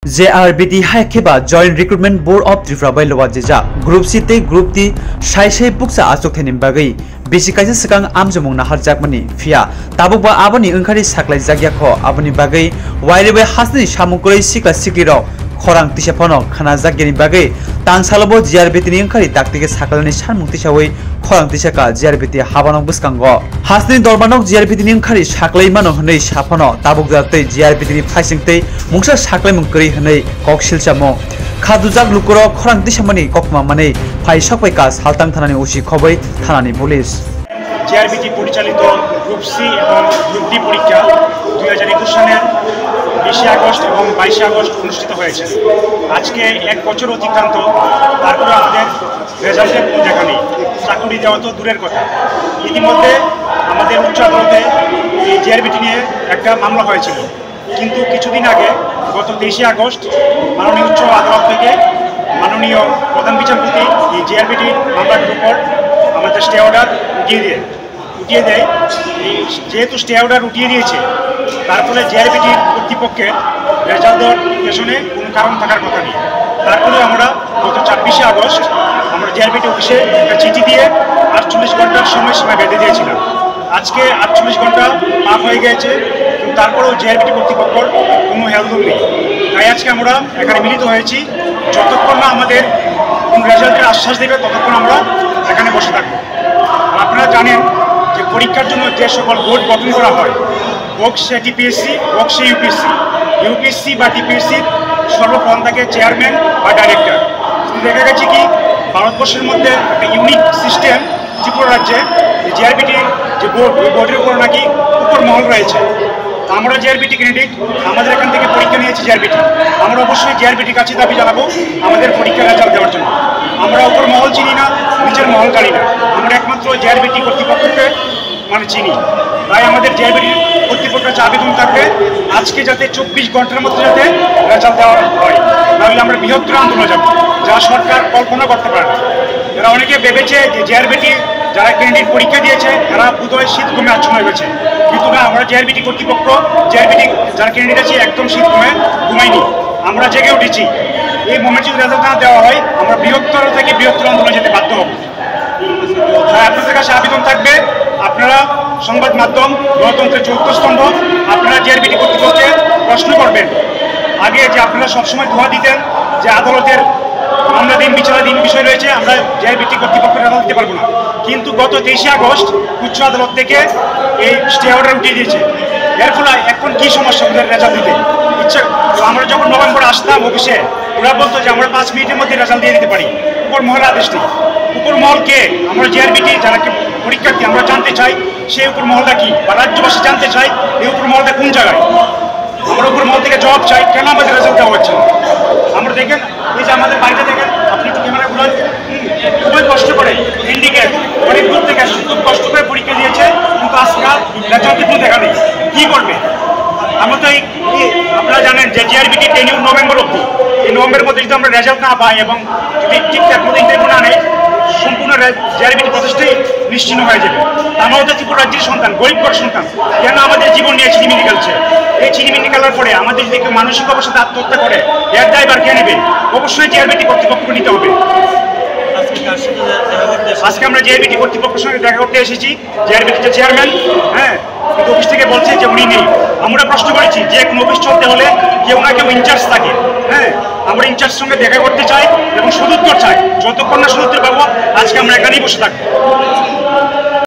JRBT Haikeba Joint Recruitment Board of Tripura by Lowajeja Group C te Group T Shai Buksa Asok Tenim Bagai Bisikaisa Sekang Amjamung Nahar Jakmani Fia Tabukba Abani Unkari Saklai Zagyako Abani Bagai Wailebe Hasni Shamukuri Sikla Sikliro Khorang Tishapono Khana Zagyani Bagai Tang Salabo JRBT ni Unkari Taktike Sakalani Shanmung Tishawai Khorang Tishaka JRBT Habanok Buskango Hasni Dorbanok JRBT ni Unkari Saklai Mano Honei Shapono Tabukdate JRBT ni Phaisingte Mungsa Saklai Mungkuri Honei Kokshil Chamo Khadujak Lukuro Khorang Tishamani Kokma Mane Phai Shokbai Kas Haltang Thanani Ushi Khobai Thanani Police JRBT পরিচালিত group C এবং group D পরীক্ষা 2021 সালের 20 August এবং 22 August অনুষ্ঠিত হয়েছে। আজকে এক বছর অতিক্রান্ত, তারপরে আমাদের রেজাল্টের কোনো দেখা নেই, চাকরি দেওয়া তো দূরের কথা। ইতিমধ্যে আমাদের উচ্চ আদালতে এই JRBT নিয়ে একটা মামলা হয়েছিল, কিন্তু কিছুদিন আগে গত 23 আগস্ট মাননীয় উচ্চ আদালত থেকে মাননীয় প্রধান বিচারপতি এই JRBT মামলাটির উপর আমাদের স্টে অর্ডার উঠিয়ে দেয়। যেহেতু স্টে অর্ডার উঠিয়ে দিয়েছে, তার ফলে JRBT কর্তৃপক্ষের রেজাল্ট দেওয়ার পেছনে কোনো কারণ থাকার কথা নেই। তারপরে আমরা গত 26 আগস্ট আমরা JRBT অফিসে একটা চিঠি দিয়ে 48 ঘন্টার সময়সীমা বেঁধে দিয়েছিলাম। আজকে 48 ঘন্টা পার হয়ে গেছে, কিন্তু তারপরেও JRBT কর্তৃপক্ষর কোনো হেলদোল নেই। তাই আজকে আমরা এখানে মিলিত হয়েছি। যতক্ষণ না আমাদের কোন রেজাল্টের আশ্বাস দেবে, ততক্ষণ আমরা এখানে বসে থাকবো। আপনারা জানেন যে পরীক্ষার জন্য যে সকল বোর্ড গঠন করা হয়, হোক সে টিপিএসসি হোক সে ইউপিএসসি বা টিপিএসসির সর্বপ্রধান থাকে চেয়ারম্যান বা ডাইরেক্টর। দেখা গেছে কি ভারতবর্ষের মধ্যে একটা ইউনিক সিস্টেম ত্রিপুরা রাজ্যে JRBT যে বোর্ড, ওই বোর্ডের উপর নাকি উপর মহল রয়েছে। আমরা JRBT ক্যান্ডিডেট, আমাদের এখান থেকে পরীক্ষা নিয়েছি JRBT। আমরা অবশ্যই JRBT কাছে দাবি জানাবো আমাদের পরীক্ষার রেজাল্ট দেওয়ার জন্য। আমরা উপর মহল চিনি না, নিচের মহল জানি না, আমরা একমাত্র JRBT কর্তৃপক্ষকে চিনি। তাই আমাদের JRBT কর্তৃপক্ষের কাছে আবেদন থাকবে আজকে যাতে 24 ঘন্টার মধ্যে যাতে রেজাল্ট দেওয়া হয়, তাহলে আমরা বৃহত্তর আন্দোলন যাব, যা সরকার কল্পনা করতে পারে। এরা অনেকে ভেবেছে যে JRBT যারা ক্যান্ডিডেট পরীক্ষা দিয়েছে এরা বোধহয় শীত ঘুমে আচ্ছন্ন হয়ে গেছে, কিন্তু না, আমরা JRBT কর্তৃপক্ষ JRBT যারা ক্যান্ডিডেট আছে একদম শীত ঘুমাইনি, আমরা জেগে উঠেছি। এই মোমেন্টে যদি রেজাল্ট না দেওয়া হয়, আমরা বৃহত্তর থেকে বৃহত্তর আন্দোলন যেতে বাধ্য হব। তাই আপনাদের কাছে আবেদন থাকবে, আপনারা সংবাদ মাধ্যম গণতন্ত্রের চতুর্থ স্তম্ভ, আপনারা JRBT কর্তৃপক্ষকে প্রশ্ন করবেন। আগে যে আপনারা সবসময় দোয়া দিতেন যে আদালতের মামলাধীন বিচারাধীন বিষয় রয়েছে, আমরা JRBT কর্তৃপক্ষের রেজাল্ট দিতে পারবো না, কিন্তু গত 23 আগস্ট উচ্চ আদালত থেকে এই স্টে অর্ডার উঠিয়ে দিয়েছে। এর ফলে এখন কি সমস্যা ওদের রেজাল্ট দিতে ইচ্ছা। আমরা যখন নভেম্বরে আসতাম অফিসে, ওরা বলতো যে আমরা 5 মিনিটের মধ্যে রেজাল্ট দিয়ে দিতে পারি। উপর মহলের আদেশ নেই। উপর মহলকে আমরা JRBT যারা পরীক্ষার্থী আমরা জানতে চাই সেই উপর মহলটা কি, বা রাজ্যবাসী জানতে চাই এই উপর মহলটা কোন জায়গায়। আমরা উপর মহল থেকে জবাব চাই, কেন আমাদের রেজাল্ট দেওয়া হচ্ছে। আমরা দেখেন এই যে আমাদের বাড়িতে দেখেন, আপনি একটু ক্যামেরাগুলো খুবই কষ্ট করে ইন্ডিকেট অনেক দূর থেকে খুব কষ্ট করে পরীক্ষা দিয়েছে, কিন্তু আজকাল রেজাল্ট কোনো দেখা নেই। কী করবে? আমরা তো আপনারা জানেন যে JRBT টেনিউর নভেম্বর অবধি, এই নভেম্বরের মধ্যে যদি আমরা রেজাল্ট না পাই এবং যদি ঠিকঠাক মতো ইন্টারভিউ না নেই, সম্পূর্ণ JRBT প্রচেষ্টাই নিশ্চিন্ন হয়ে যাবে। আমরাও তো ত্রিপুরা রাজ্যের সন্তান, গরিব ঘরের সন্তান, কেন আমাদের জীবন নিয়ে ছিনিমিনি খেলছে। এই ছিনিমিনি খেলার পরে আমাদের যদি কেউ মানসিক অবস্থাতে আত্মহত্যা করে, এর দায়ভার কে নেবে? অবশ্যই JRBT কর্তৃপক্ষকে নিতে হবে। আজকে আমরা JRBT কর্তৃপক্ষের সঙ্গে দেখা করতে এসেছি, JRBT যে চেয়ারম্যান, কিন্তু অফিস থেকে বলছে যে উনি নেই। আমরা প্রশ্ন করেছি যে কোনো অফিস চলতে হলে কেউ না কেউ ইনচার্জ থাকে। আমরা ইনচার্জের সঙ্গে দেখা করতে চাই এবং সদুত্তর চাই। যতক্ষণ না সদুত্তর পাবো, আজকে আমরা এখানেই বসে থাকবো।